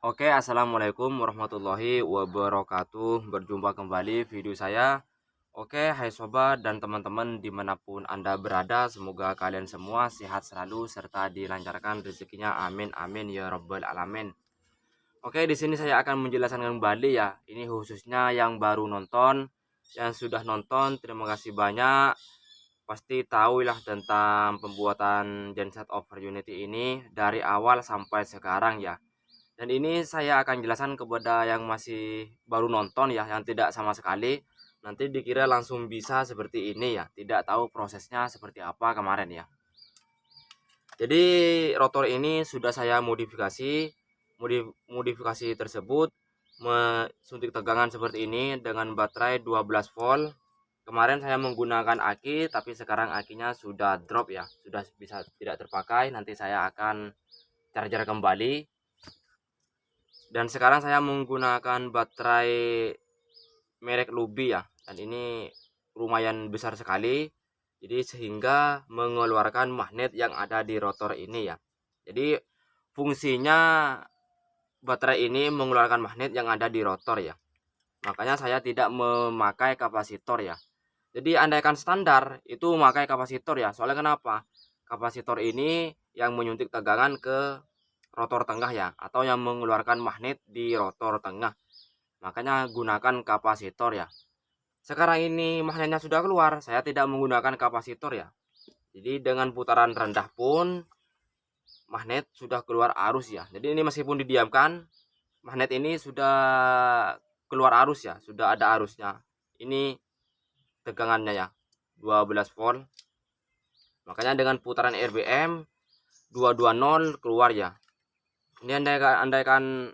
Assalamualaikum warahmatullahi wabarakatuh. Berjumpa kembali video saya. Hai sobat dan teman-teman dimanapun Anda berada, semoga kalian semua sehat selalu serta dilancarkan rezekinya. Amin amin ya robbal alamin. Di sini saya akan menjelaskan kembali ya. Ini khususnya yang baru nonton, yang sudah nonton, terima kasih banyak. Pasti tahulah tentang pembuatan genset over Unity ini dari awal sampai sekarang ya. Dan ini saya akan jelaskan kepada yang masih baru nonton ya, yang tidak sama sekali. Nanti dikira langsung bisa seperti ini ya, tidak tahu prosesnya seperti apa kemarin ya. Jadi rotor ini sudah saya modifikasi. Modifikasi tersebut suntik tegangan seperti ini dengan baterai 12 volt. Kemarin saya menggunakan aki, tapi sekarang akinya sudah drop ya, sudah bisa tidak terpakai. Nanti saya akan charger kembali. Dan sekarang saya menggunakan baterai merek Lubi ya, dan ini lumayan besar sekali, jadi sehingga mengeluarkan magnet yang ada di rotor ini ya. Jadi fungsinya baterai ini mengeluarkan magnet yang ada di rotor ya, makanya saya tidak memakai kapasitor ya. Jadi andaikan standar itu memakai kapasitor ya, soalnya kenapa, kapasitor ini yang menyuntik tegangan ke rotor tengah ya, atau yang mengeluarkan magnet di rotor tengah, makanya gunakan kapasitor ya. Sekarang ini magnetnya sudah keluar, saya tidak menggunakan kapasitor ya. Jadi dengan putaran rendah pun magnet sudah keluar arus ya. Jadi ini meskipun didiamkan, magnet ini sudah keluar arus ya, sudah ada arusnya. Ini tegangannya ya, 12 volt. Makanya dengan putaran RPM 220 keluar ya. Ini andaikan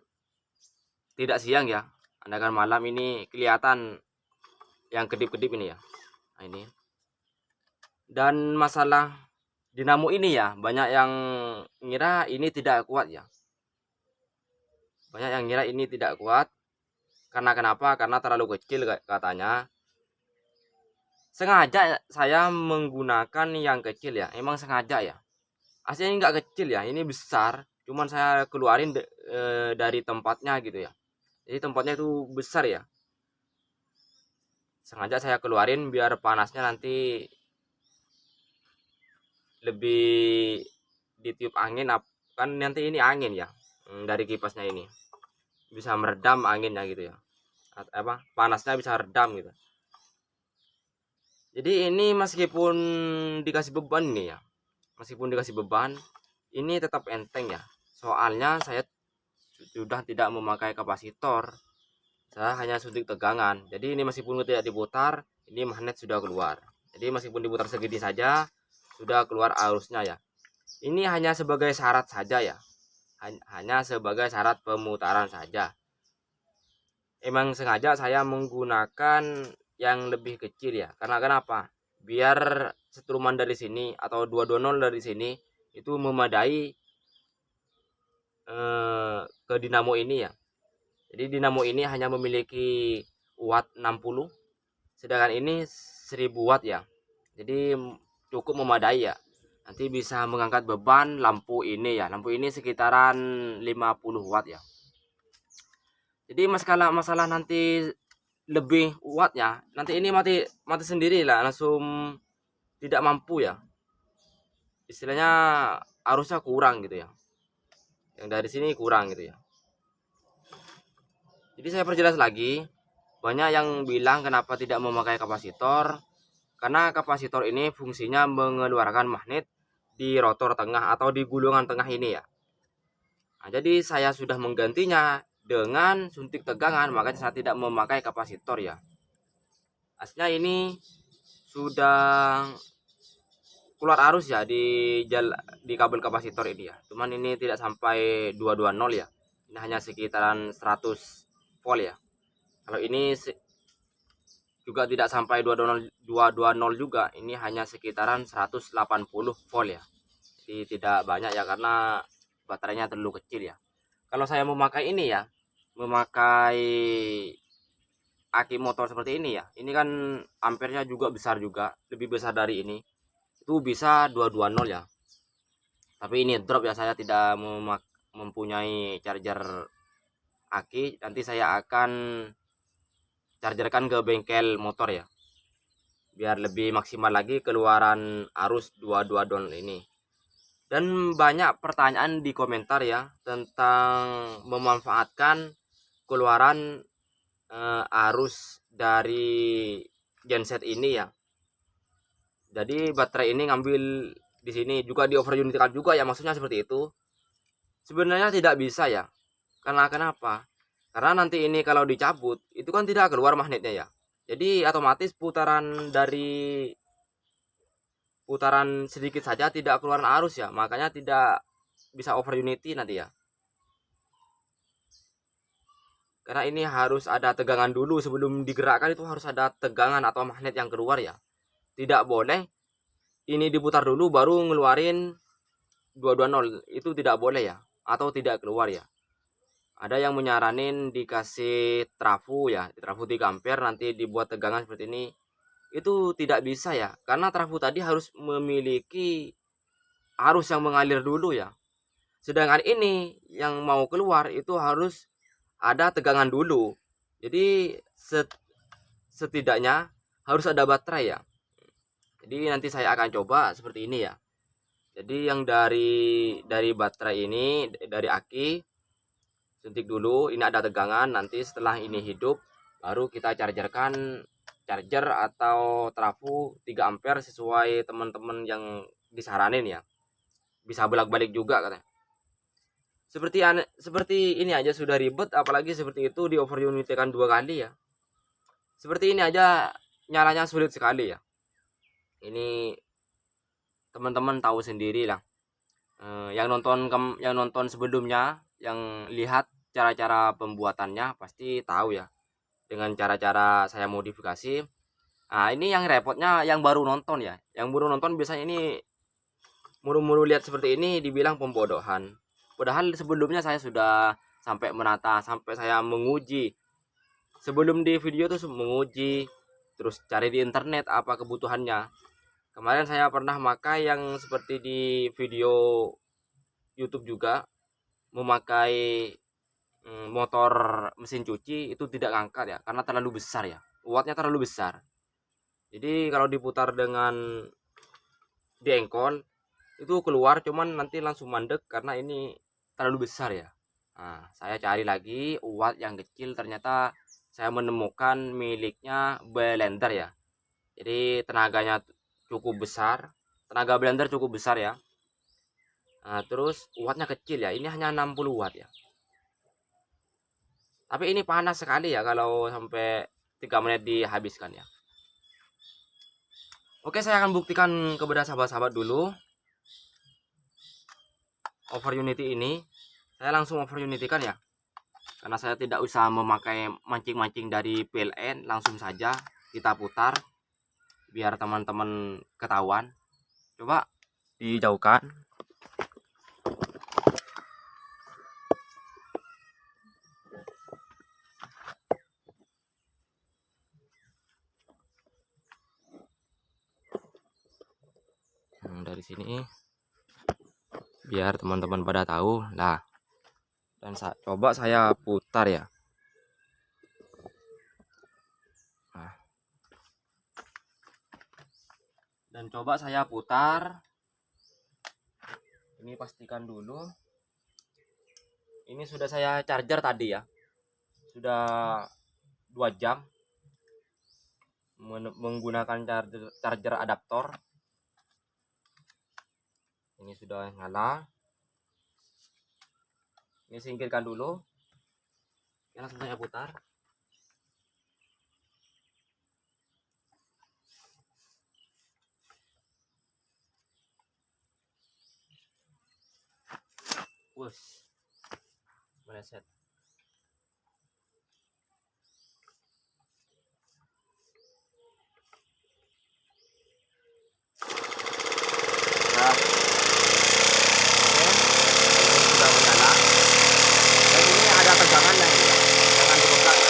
tidak siang ya, andaikan malam ini kelihatan yang kedip-kedip ini ya. Nah, ini. Dan masalah dinamo ini ya, banyak yang ngira ini tidak kuat ya. Banyak yang ngira ini tidak kuat. Karena kenapa? Karena terlalu kecil katanya. Sengaja saya menggunakan yang kecil ya. Emang sengaja ya. Aslinya nggak kecil ya, ini besar. Cuman saya keluarin dari tempatnya gitu ya. Jadi tempatnya itu besar ya. Sengaja saya keluarin biar panasnya nanti lebih ditiup angin, kan nanti ini angin ya, dari kipasnya ini bisa meredam anginnya gitu ya, panasnya bisa redam gitu. Jadi ini meskipun dikasih beban nih ya, meskipun dikasih beban ini tetap enteng ya, soalnya saya sudah tidak memakai kapasitor, saya hanya suntik tegangan. Jadi ini meskipun tidak diputar, ini magnet sudah keluar. Jadi meskipun diputar segini saja sudah keluar arusnya ya. Ini hanya sebagai syarat saja ya, hanya sebagai syarat pemutaran saja. Emang sengaja saya menggunakan yang lebih kecil ya, karena kenapa, biar setruman dari sini atau 220 dari sini itu memadai ke dinamo ini ya. Jadi dinamo ini hanya memiliki watt 60, sedangkan ini 1000 watt ya. Jadi cukup memadai ya. Nanti bisa mengangkat beban lampu ini ya. Lampu ini sekitaran 50 watt ya. Jadi masalah nanti lebih wattnya, nanti ini mati sendiri lah, langsung tidak mampu ya. Istilahnya arusnya kurang gitu ya. Yang dari sini kurang gitu ya. Jadi saya perjelas lagi, banyak yang bilang kenapa tidak memakai kapasitor, karena kapasitor ini fungsinya mengeluarkan magnet di rotor tengah atau di gulungan tengah ini ya. Nah, jadi saya sudah menggantinya dengan suntik tegangan, makanya saya tidak memakai kapasitor ya. Aslinya ini sudah keluar arus ya di kabel kapasitor ini ya. Cuman ini tidak sampai 220 ya. Ini hanya sekitaran 100 volt ya. Kalau ini juga tidak sampai 220 juga, ini hanya sekitaran 180 volt ya. Jadi tidak banyak ya, karena baterainya terlalu kecil ya. Kalau saya memakai ini ya, memakai aki motor seperti ini ya, ini kan ampernya juga besar, juga lebih besar dari ini, itu bisa 220 ya. Tapi ini drop ya, saya tidak mempunyai charger aki, nanti saya akan chargerkan ke bengkel motor ya, biar lebih maksimal lagi keluaran arus 22 don ini. Dan banyak pertanyaan di komentar ya tentang memanfaatkan keluaran arus dari genset ini ya. Jadi baterai ini ngambil di sini juga di overunitkan juga ya, maksudnya seperti itu. Sebenarnya tidak bisa ya. Karena kenapa? Karena nanti ini kalau dicabut itu kan tidak keluar magnetnya ya. Jadi otomatis putaran sedikit saja tidak keluar arus ya. Makanya tidak bisa over unity nanti ya. Karena ini harus ada tegangan dulu sebelum digerakkan, itu harus ada tegangan atau magnet yang keluar ya. Tidak boleh ini diputar dulu baru ngeluarin 220, itu tidak boleh ya, atau tidak keluar ya. Ada yang menyaranin dikasih trafo ya, trafo 3 ampere nanti dibuat tegangan seperti ini. Itu tidak bisa ya, karena trafo tadi harus memiliki arus yang mengalir dulu ya. Sedangkan ini yang mau keluar itu harus ada tegangan dulu. Jadi setidaknya harus ada baterai ya. Jadi nanti saya akan coba seperti ini ya. Jadi yang dari baterai ini, dari aki, suntik dulu, ini ada tegangan, nanti setelah ini hidup baru kita chargerkan charger atau trafo 3 ampere sesuai teman-teman yang disaranin ya. Bisa bolak-balik juga katanya. Seperti ini aja sudah ribet, apalagi seperti itu di overunitkan 2 kali ya. Seperti ini aja nyalanya sulit sekali ya. Ini teman-teman tahu sendiri lah. Yang nonton sebelumnya, yang lihat cara-cara pembuatannya pasti tahu ya dengan cara-cara saya modifikasi. Nah, ini yang repotnya yang baru nonton ya. Yang baru nonton biasanya ini muru-muru lihat seperti ini dibilang pembodohan. Padahal sebelumnya saya sudah sampai menata, sampai saya menguji. Sebelum di video tuh menguji, terus cari di internet apa kebutuhannya. Kemarin saya pernah pakai yang seperti di video YouTube juga, memakai motor mesin cuci itu tidak ngangkat ya, karena terlalu besar ya, wattnya terlalu besar. Jadi kalau diputar dengan diengkol itu keluar, cuman nanti langsung mandek karena ini terlalu besar ya. Nah, saya cari lagi watt yang kecil, ternyata saya menemukan miliknya blender ya. Jadi tenaganya cukup besar, tenaga blender cukup besar ya. Nah, terus wattnya kecil ya, ini hanya 60 watt ya. Tapi ini panas sekali ya kalau sampai 3 menit dihabiskan ya. Oke, saya akan buktikan kepada sahabat-sahabat dulu over unity ini. Saya langsung over unity-kan ya, karena saya tidak usah memakai mancing-mancing dari PLN, langsung saja kita putar biar teman-teman ketahuan. Coba dijauhkan. Dari sini biar teman-teman pada tahu lah. Dan coba saya putar ya. Nah. Dan coba saya putar. Ini pastikan dulu. Ini sudah saya charger tadi ya. Sudah 2 jam menggunakan charger adaptor. Ini sudah nyala. Ini singkirkan dulu. Oke, langsung saya putar. Wush, meleset. Nah, oke, ini sudah menyala. Dan ini ada tegangannya ini ya. Jangan dipegang.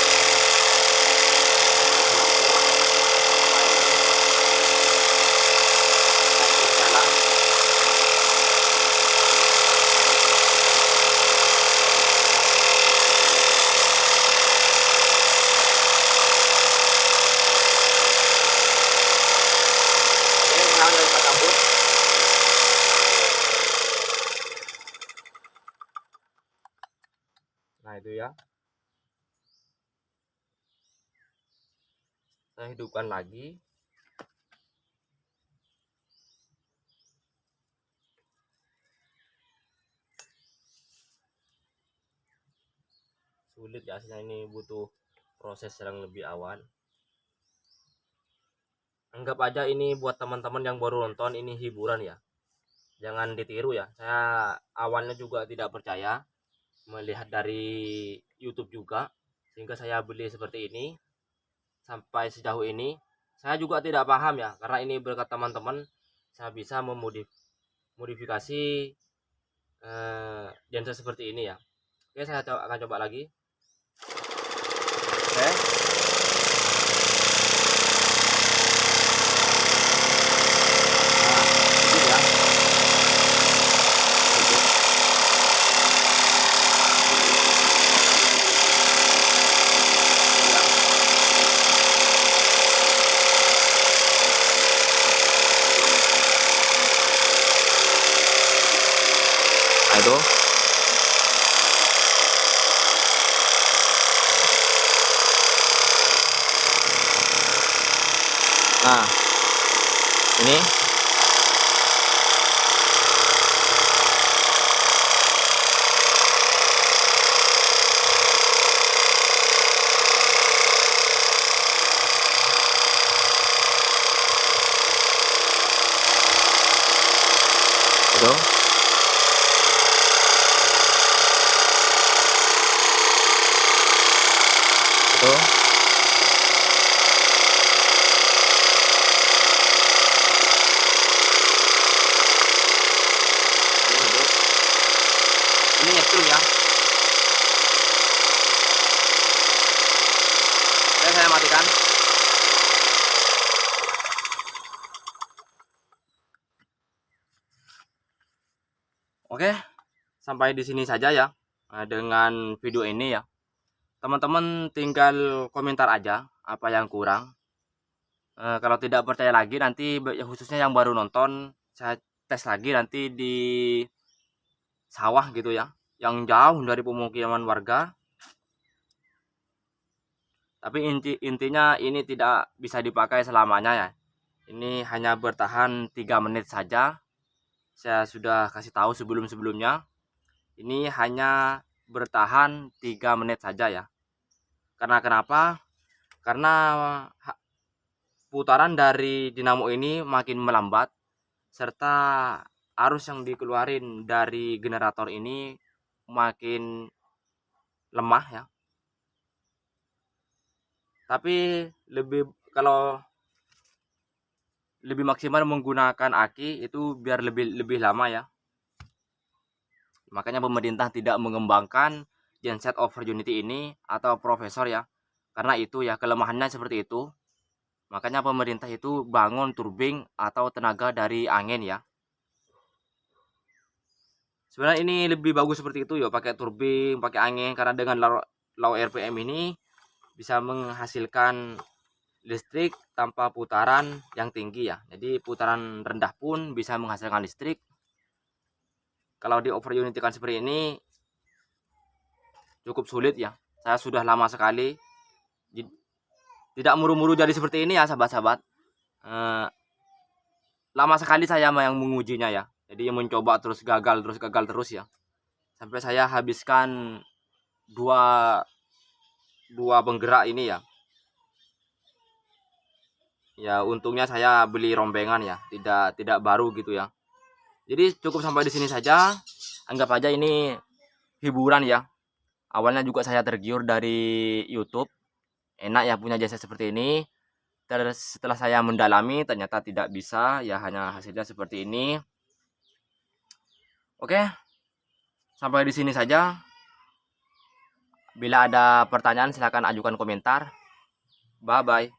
Nah itu ya, saya hidupkan lagi. Sulit ya, aslinya ini butuh proses yang lebih awal. Anggap aja ini buat teman-teman yang baru nonton, ini hiburan ya, jangan ditiru ya. Saya awalnya juga tidak percaya, melihat dari YouTube juga, sehingga saya beli seperti ini. Sampai sejauh ini saya juga tidak paham ya, karena ini berkat teman-teman saya bisa memodifikasi genset seperti ini ya. Oke, saya akan coba lagi. Oke. Nah, itu nah ini itu itu ini nyetrum ya. Oke, saya matikan. Oke, sampai di sini saja ya dengan video ini ya. Teman-teman tinggal komentar aja apa yang kurang. Kalau tidak percaya lagi nanti khususnya yang baru nonton, saya tes lagi nanti di sawah gitu ya, yang jauh dari pemukiman warga. Tapi intinya ini tidak bisa dipakai selamanya ya. Ini hanya bertahan 3 menit saja. Saya sudah kasih tahu sebelum-sebelumnya. Ini hanya bertahan 3 menit saja ya. Karena kenapa? Karena putaran dari dinamo ini makin melambat, serta arus yang dikeluarin dari generator ini makin lemah ya. Tapi kalau lebih maksimal menggunakan aki itu biar lebih lama ya. Makanya pemerintah tidak mengembangkan genset over unity ini atau profesor ya. Karena itu ya, kelemahannya seperti itu. Makanya pemerintah itu bangun turbin atau tenaga dari angin ya. Sebenarnya ini lebih bagus seperti itu ya, pakai turbin, pakai angin, karena dengan low RPM ini bisa menghasilkan listrik tanpa putaran yang tinggi ya. Jadi putaran rendah pun bisa menghasilkan listrik. Kalau di over unity kan seperti ini cukup sulit ya. Saya sudah lama sekali tidak muru-muru jadi seperti ini ya sahabat-sahabat. Lama sekali saya yang mengujinya ya. Jadi mencoba terus gagal terus ya. Sampai saya habiskan dua penggerak ini ya. Ya untungnya saya beli rombengan ya, tidak baru gitu ya. Jadi cukup sampai di sini saja. Anggap aja ini hiburan ya. Awalnya juga saya tergiur dari YouTube. Enak ya punya jasa seperti ini. Terus setelah saya mendalami ternyata tidak bisa ya, hanya hasilnya seperti ini. Oke, sampai di sini saja. Bila ada pertanyaan silahkan ajukan komentar. Bye bye.